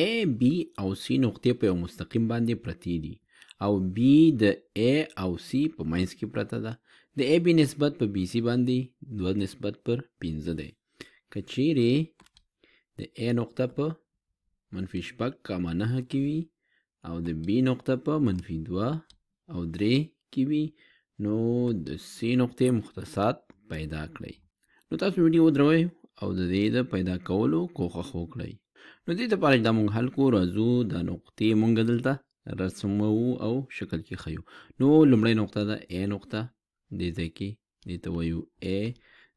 A B او C نقطې په یو مستقیم باندې پرتې دي او B د A او C په منځ کې پرته ده. د AB نسبت په BC باندې 2 نسبت پر 15 دی. که چیرې د A نقطه په -6.9 کې وي او د B نقطه په -2 او 3 کې وي نو د C نقطې مختصات پیدا کړئ. نو تاسو ویډیو ودروئ او د دې د پیدا کولو کوښښ وکړئ. نو دې لپاره چې دا مونږ حل کړو راځو دا نقطې مونږ دلته رسمو او شکل کې ښیو. نو لومړۍ نقطه ده A نقطه، دې ځای کې دې ته وایو A.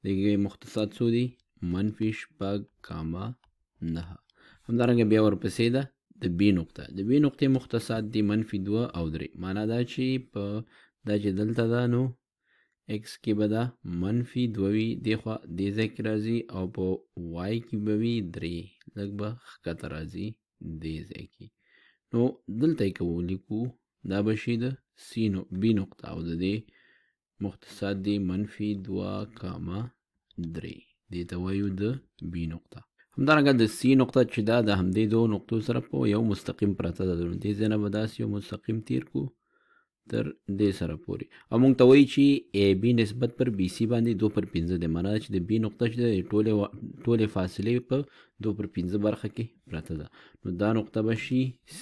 دغه مختصات څو دي؟ -6.9. همدارنګه بیا ورپسې ده د B نقطه. د B نقطې مختصات دي -2 او 3. معنا دا چې په دا چې دلته ده نو x کې به دا -2 وي دې خوا دې ځای کې راځي او په y کې به وي 3 لږ به ښکته راځي دې ځای کې. نو دلته یې که ولیکو دا به شي د B نقطه او د دې مختصات دي -2.3. دې ته وایو د B نقطه. همدارنګه د C نقطه چې دا د همدې دوه نقطو سره په یو مستقیم پرته ده. دې ځای نه به داسې یو مستقیم تیر کو تر دې سره پورې او مونږ ته وایي چې AB نسبت پر BC باندې 2/15 دی. معنا چې د B نقطه چې د ټولې فاصلې په 2/15 برخه کې پرته ده. نو دا نقطه به شي C.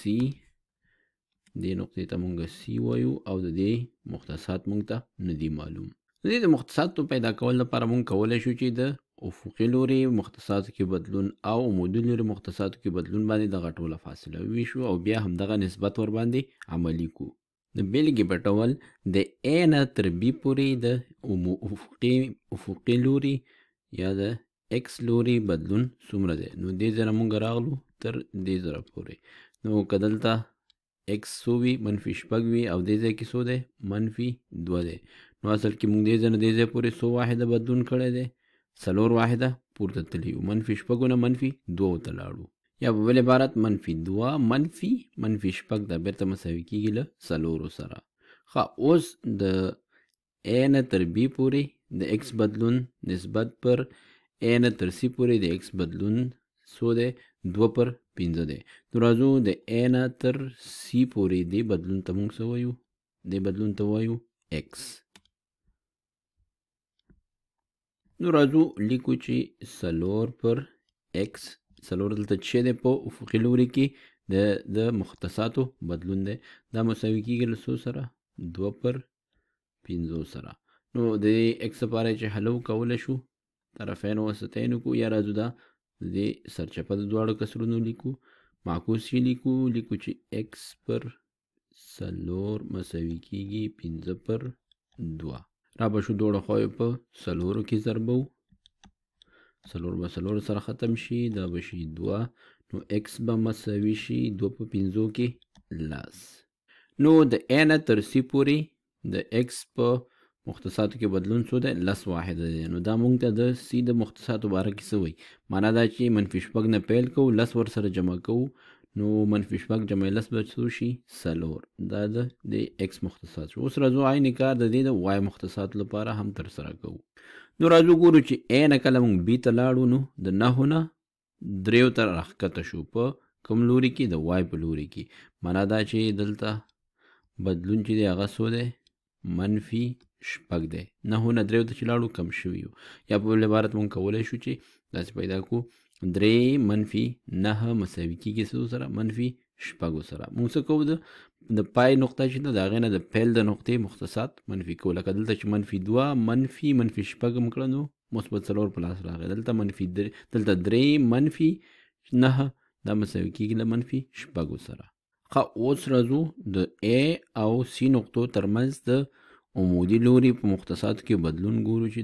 دې نقطې ته مونږ C وایو او د دې مختصات مونږ ته نه دي معلوم. د دې د مختصاتو پیدا کول لپاره مونږ کولی شو چې د افقي لوري مختصاتو کې بدلون او عمودي لوري مختصاتو کې بدلون باندې دغه ټوله فاصله وویشو او بیا همدغه نسبت ور باندې عملي کو. د بیلګې په ډول د A نه تر B پورې د افقي لوري یا د X لوري بدلون څومره دی؟ نو دې ځای نه مونږ راغلو تر دې ځای پورې. نو که دلته X څو وي -6 وي او دې ځای کې څو دی -2 دی. نو اصل کې مونږ دې ځای نه دې ځای پورې څو واحده بدلون کړی دی؟ 4 واحده پورته تللي یو. -6 نه -2 ته لاړو یا په بل عبارت -2 -6 دا بیرته مساوي کېږي له 4 سره. ښه اوس د A نه تر B پورې د X بدلون نسبت پر A نه تر C پورې د X بدلون څو دی؟ 2/15 دی. نو راځو د A نه تر C پورې دې بدلون ته مونږ څه وایو؟ دې بدلون ته وایو X. نو راځو لیکو چې 4/X 4 دلته چې دی په افقي لوري کې د مختصاتو بدلون دی. دا مساوي کېږي له څو سره؟ 2/15 سره. نو د X لپاره چې حل وکولی شو طرفین وسطین وکړو یا راځو دا د سرچپه د دواړو کسرونو لیکو معکوس یې لیکو چې X پر 4 مساوي کېږي 15/2. را به شو دوړه خواهی په 4 کې ضربو 4 به 4 سره ختم شي دا به شي 2. نو X به مساوي شي 2/15 کې 10. نو د A نه تر C پورې د X په مختصاتو کې بدلون څو دی؟ 10 واحده دی. نو دا مونږ ته د C د مختصاتو باره کې څه وایي؟ معنا دا چې -6 نه پیل کوو 10 ورسره جمع کوو نو -6 جمع 10 به څو شي؟ 4. دا د X مختصات شو. اوس راځو عین کار د دې د Y مختصاتو لپاره هم ترسره کوو. نو راځو ګورو چې A نه کله مونږ B ته لاړو نو د 9 نه 3 ته راښکته شو په کوم لوري کې؟ د Y په لوري کې. معنا دا چې دلته بدلون چې دی هغه څو دی؟ -6 دی. 9 نه 3 ته چې لاړو کم شوي یو یا په بل عبارت مونږ کولی شو چې داسې پیدا کړو 3 -9 مساوي کېږي څو سره؟ -6 سره. مونږ څه کوو د پای نقطه چې ده د هغې نه د پیل د نقطې مختصات منفي کوو. لکه دلته چې -2 -6 هم کړه نو مثبت 4 په لاس راغی. دلته -3 -9 دا مساوي کېږي له -6 سره. ښه اوس راځو د A او C نقطو ترمنځ د عمودي لوري په مختصاتو کې بدلون ګورو چې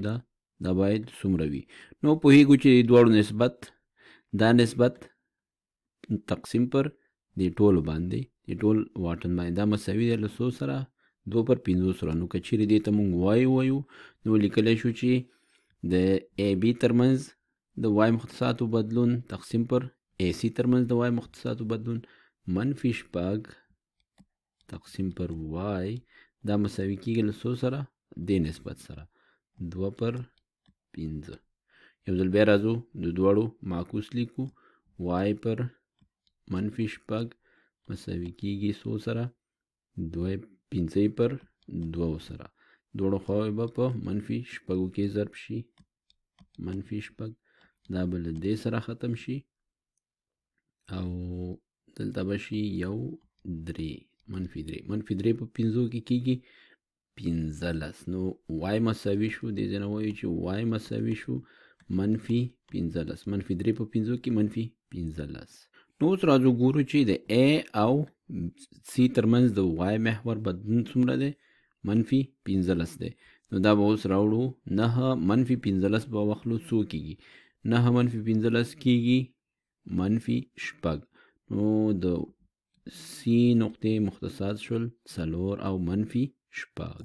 دا باید څومره وي. نو پوهېږو چې دواړو نسبت دا نسبت تقسیم پر دې ټولو باندې دې ټول واټن باندې دا مساوي دی له څو سره؟ 2/15 سره. نو که چیرې دې ته مونږ Y وایو نو لیکلی شو چې د AB ترمنځ د Y مختصاتو بدلون تقسیم پر AC ترمنځ د Y مختصاتو بدلون -6 تقسیم پر Y دا مساوي کېږي له څو سره؟ دې نسبت سره 2/15. یو ځل بیا راځو د دواړو معکوس لیکو Y پر منفي شپږ مساوي کېږي څو سره 5 پر 2 سره دواړو خواوې به په منفي شپږو کې ضرب شي منفي شپږ دا به له دې سره ختم شي او دلته به شي 1 3 منفي 3 په 5 کې کېږي 15 نو وای مساوي شو دې ځای نه وایو چې وای مساوي شو منفي 15 منفي 3 په 5 کې منفي 15 نو اوس راځو ګورو چې د A او C ترمنځ د وای محور بدلون څومره دی منفي 15 دی نو دا به اوس راوړو 9 منفي 15 به واخلو څو کېږي 9 منفي 15 کېږي منفي شپږ نو د C نقطې مختصات شول 4 او منفي شپږ